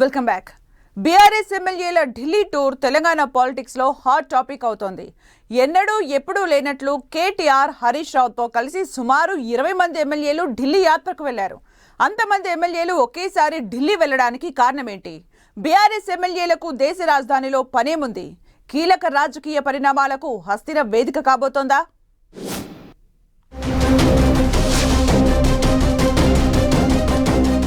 Welcome back. BRS ఎమ్మెల్యేల Delhi tour Telangana politics లో hot topic అవుతోంది. ఎన్నడూ ఎప్పుడూ లేనట్లు కేటీఆర్ హరీష్ రావుతో కలిసి సుమారు 20 మంది ఎమ్మెల్యేలు ఢిల్లీ యాత్రకు వెళ్లారు. అంతమంది ఎమ్మెల్యేలు ఒకేసారి ఢిల్లీ వెళ్లడానికి కారణమేంటి? బీఆర్ఎస్ ఎమ్మెల్యేలకు దేశ రాజధానిలో పనేముంది? కీలక రాజకీయ పరిణామాలకు హస్తిన వేదిక కాబోతోందా?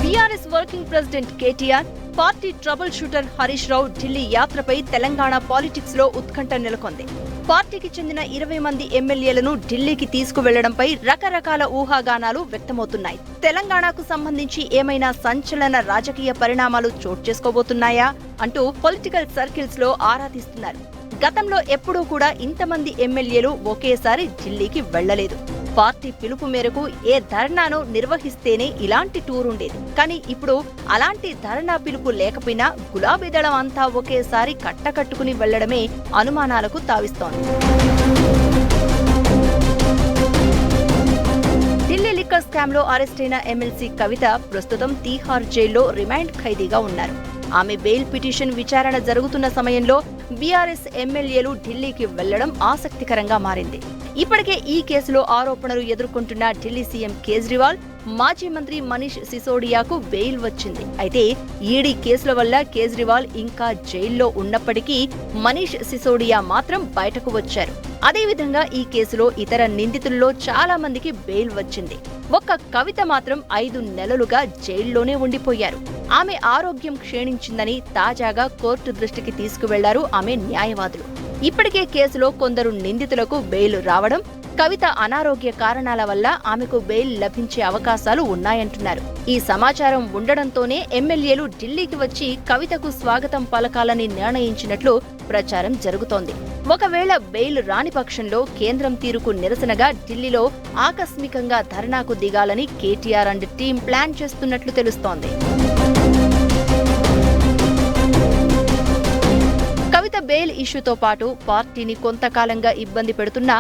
BRS working president KTR, party trouble shooter Harish Rao Delhi యాత్రపై తెలంగాణ పాలిటిక్స్ లో ఉత్కంఠ నెలకొంది. పార్టీకి చెందిన 20 మంది ఎమ్మెల్యేలను ఢిల్లీకి తీసుకువెళ్లడంపై రకరకాల ఊహాగానాలు వ్యక్తమవుతున్నాయి. తెలంగాణకు సంబంధించి ఏమైనా సంచలన రాజకీయ పరిణామాలు చోటు చేసుకోబోతున్నాయా అంటూ పొలిటికల్ సర్కిల్స్ లో ఆరా తీస్తున్నారు. గతంలో ఎప్పుడూ కూడా ఇంతమంది ఎమ్మెల్యేలు ఒకేసారి ఢిల్లీకి వెళ్లలేదు. పార్టీ పిలుపు మేరకు ఏ ధర్నాను నిర్వహిస్తేనే ఇలాంటి టూర్ ఉండేది. కానీ ఇప్పుడు అలాంటి ధర్నా పిలుపు లేకపోయినా గులాబీ దళం అంతా ఒకేసారి కట్టకట్టుకుని వెళ్లడమే అనుమానాలకు తావిస్తోంది. ఢిల్లీ లిక్కర్ స్కామ్ లో అరెస్టైన ఎమ్మెల్సీ కవిత ప్రస్తుతం తీహార్ జైల్లో రిమాండ్ ఖైదీగా ఉన్నారు. ఆమె బెయిల్ పిటిషన్ విచారణ జరుగుతున్న సమయంలో బీఆర్ఎస్ ఎమ్మెల్యేలు ఢిల్లీకి వెళ్లడం ఆసక్తికరంగా మారింది. ఇప్పటికే ఈ కేసులో ఆరోపణలు ఎదుర్కొంటున్న ఢిల్లీ సీఎం కేజ్రీవాల్, మాజీ మంత్రి మనీష్ సిసోడియాకు బెయిల్ వచ్చింది. అయితే ఈడీ కేసుల వల్ల కేజ్రీవాల్ ఇంకా జైల్లో ఉన్నప్పటికీ మనీష్ సిసోడియా మాత్రం బయటకు వచ్చారు. అదేవిధంగా ఈ కేసులో ఇతర నిందితుల్లో చాలా మందికి బెయిల్ వచ్చింది. ఒక్క కవిత మాత్రం 5 నెలలుగా జైల్లోనే ఉండిపోయారు. ఆమె ఆరోగ్యం క్షీణించిందని తాజాగా కోర్టు దృష్టికి తీసుకువెళ్లారు ఆమె న్యాయవాదులు. ఇప్పటికే కేసులో కొందరు నిందితులకు బెయిల్ రావడం, కవిత అనారోగ్య కారణాల వల్ల ఆమెకు బెయిల్ లభించే అవకాశాలు ఉన్నాయంటున్నారు. ఈ సమాచారం ఉండడంతోనే ఎమ్మెల్యేలు ఢిల్లీకి వచ్చి కవితకు స్వాగతం పలకాలని నిర్ణయించినట్లు ప్రచారం జరుగుతోంది. ఒకవేళ బెయిల్ రాని పక్షంలో కేంద్రం తీరుకు నిరసనగా ఢిల్లీలో ఆకస్మికంగా ధర్నాకు దిగాలని కేటీఆర్ అండ్ టీం ప్లాన్ చేస్తున్నట్లు తెలుస్తోంది. కవిత బెయిల్ ఇష్యూతో పాటు పార్టీని కొంతకాలంగా ఇబ్బంది పెడుతున్న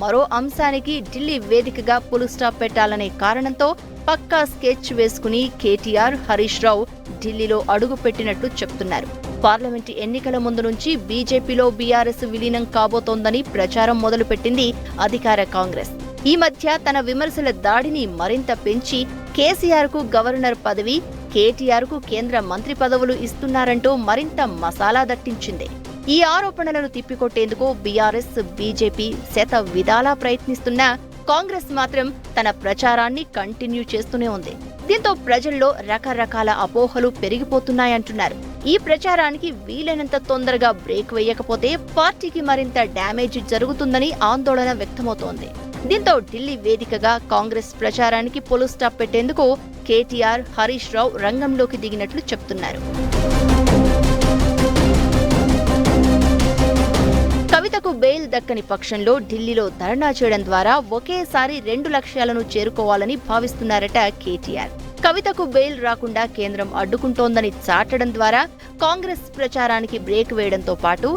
మరో అంశానికి ఢిల్లీ వేదికగా ఫుల్ స్టాప్ పెట్టాలనే కారణంతో పక్కా స్కెచ్ వేసుకుని కేటీఆర్, హరీష్ రావు ఢిల్లీలో అడుగు పెట్టినట్లు చెప్తున్నారు. పార్లమెంటు ఎన్నికల ముందు నుంచి బీజేపీలో బీఆర్ఎస్ విలీనం కాబోతోందని ప్రచారం మొదలుపెట్టింది అధికార కాంగ్రెస్. ఈ మధ్య తన విమర్శల దాడిని మరింత పెంచి కేసీఆర్ కు గవర్నర్ పదవి, కేటీఆర్ కు కేంద్ర మంత్రి పదవులు ఇస్తున్నారంటూ మరింత మసాలా దట్టించింది. ఈ ఆరోపణలను తిప్పికొట్టేందుకు బీఆర్ఎస్, బీజేపీ శత విధాలా ప్రయత్నిస్తున్నా కాంగ్రెస్ మాత్రం తన ప్రచారాన్ని కంటిన్యూ చేస్తూనే ఉంది. దీంతో ప్రజల్లో రకరకాల అపోహలు పెరిగిపోతున్నాయంటున్నారు. ఈ ప్రచారానికి వీలైనంత తొందరగా బ్రేక్ వేయకపోతే పార్టీకి మరింత డ్యామేజ్ జరుగుతుందని ఆందోళన వ్యక్తమవుతోంది. దీంతో ఢిల్లీ వేదికగా కాంగ్రెస్ ప్రచారానికి ఫుల్ స్టాప్ పెట్టేందుకు కేటీఆర్, హరీష్ రావు రంగంలోకి దిగినట్లు చెప్తున్నారు. కవితకు బెయిల్ దక్కని పక్షంలో ఢిల్లీలో ధర్నా చేయడం ద్వారా ఒకేసారి 2 లక్ష్యాలను చేరుకోవాలని భావిస్తున్నారట కేటీఆర్. కవితకు బెయిల్ రాకుండా కేంద్రం అడ్డుకుంటోందని చాటడం ద్వారా కాంగ్రెస్ ప్రచారానికి బ్రేక్ వేయడంతో పాటు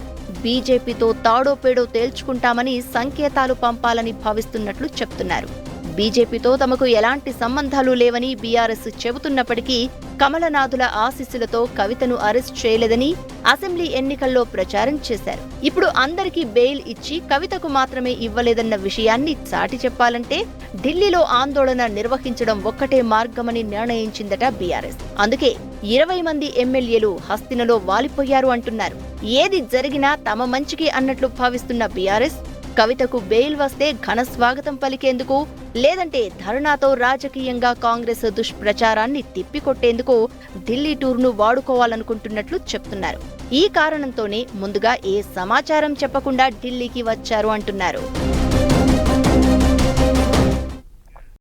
బీజేపీతో తాడోపేడో తేల్చుకుంటామని సంకేతాలు పంపాలని భావిస్తున్నట్లు చెప్తున్నారు. బీజేపీతో తమకు ఎలాంటి సంబంధాలు లేవని బీఆర్ఎస్ చెబుతున్నప్పటికీ కమలనాథుల ఆశీస్సులతో కవితను అరెస్ట్ చేయలేదని అసెంబ్లీ ఎన్నికల్లో ప్రచారం చేశారు. ఇప్పుడు అందరికీ బెయిల్ ఇచ్చి కవితకు మాత్రమే ఇవ్వలేదన్న విషయాన్ని చాటి చెప్పాలంటే ఢిల్లీలో ఆందోళన నిర్వహించడం ఒక్కటే మార్గమని నిర్ణయించిందట బీఆర్ఎస్. అందుకే 20 మంది ఎమ్మెల్యేలు హస్తినలో వాలిపోయారు అంటున్నారు. ఏది జరిగినా తమ మంచికి అన్నట్లు భావిస్తున్న బీఆర్ఎస్ కవితకు బెయిల్ వస్తే ఘన స్వాగతం పలికేందుకు, లేదంటే ధర్నాతో రాజకీయంగా కాంగ్రెస్ దుష్ప్రచారాన్ని తిప్పికొట్టేందుకు ఢిల్లీ టూర్ను వాడుకోవాలనుకుంటున్నట్లు చెప్తున్నారు. ఈ కారణంతోనే ముందుగా ఏ సమాచారం చెప్పకుండా ఢిల్లీకి వచ్చారు అంటున్నారు.